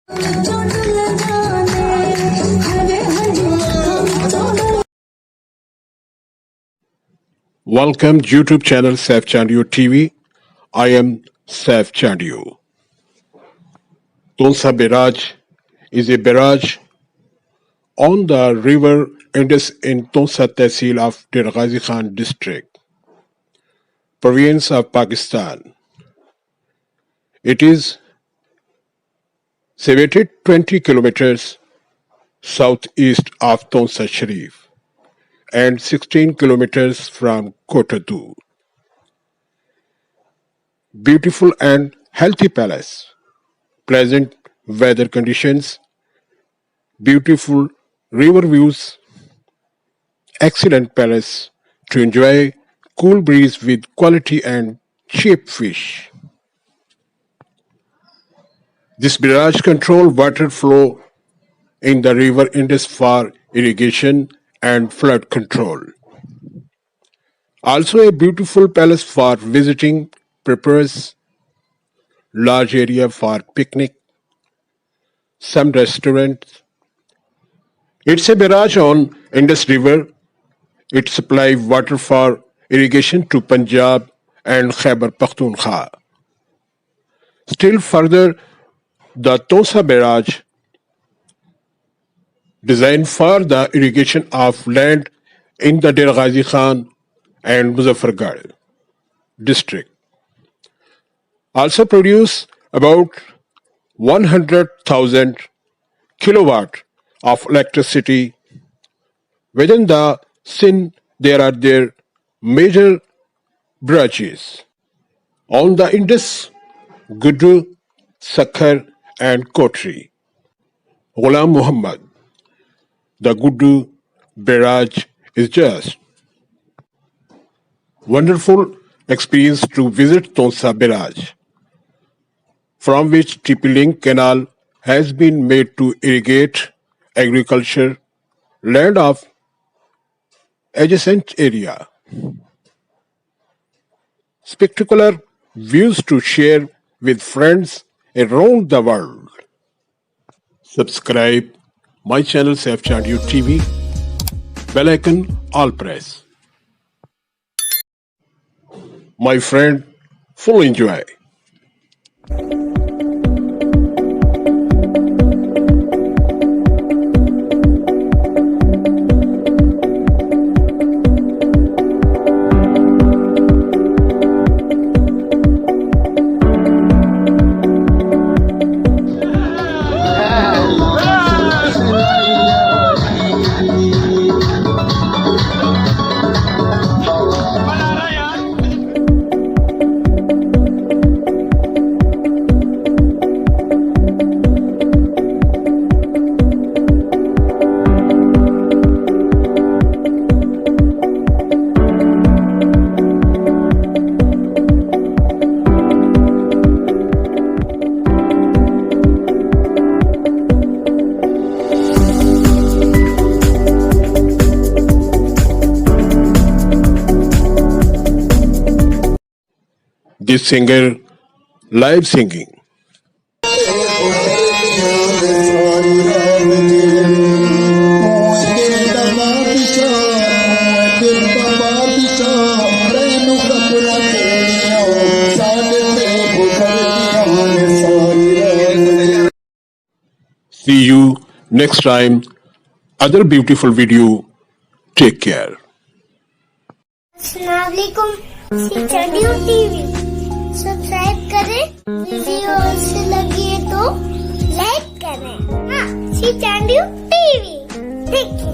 Welcome YouTube channel Saif Chandio TV. I am Saif Chandio. Tounsa Barrage is a barrage on the river Indus in Tounsa Tehsil of Ghazi Khan district, province of Pakistan. It is situated 20 kilometers southeast of Tounsa Sharif and 16 kilometers from Kotri. Beautiful and healthy palace, pleasant weather conditions, beautiful river views, excellent palace to enjoy cool breeze with quality and cheap fish. This barrage control water flow in the river Indus for irrigation and flood control. Also a beautiful palace for visiting, prepares large area for picnic, some restaurants. It's a barrage on Indus River. It supplies water for irrigation to Punjab and Khyber Pakhtunkhwa. Still further, the Tounsa Barrage, designed for the irrigation of land in the Dera Ghazi Khan and Muzaffargarh district, also produce about 100,000 kilowatt of electricity. Within the Sindh, there are their major barrages on the Indus, guddu, sukkur and kotri. Ghulam Muhammad. The Guddu barrage is just wonderful experience to visit Tounsa Barrage, from which TP-Link canal has been made to irrigate agriculture land of adjacent area. Spectacular views to share with friends around the world. Subscribe my channel Saif Chandio TV, bell icon all press. My friend, full enjoy. This singer live singing. See you next time. Other beautiful video. Take care. अस्सलामुअलैकुम, चैंडियो TV subscribe करें, video अच्छी लगी तो like करें। हाँ, चैंडियो TV देखिए।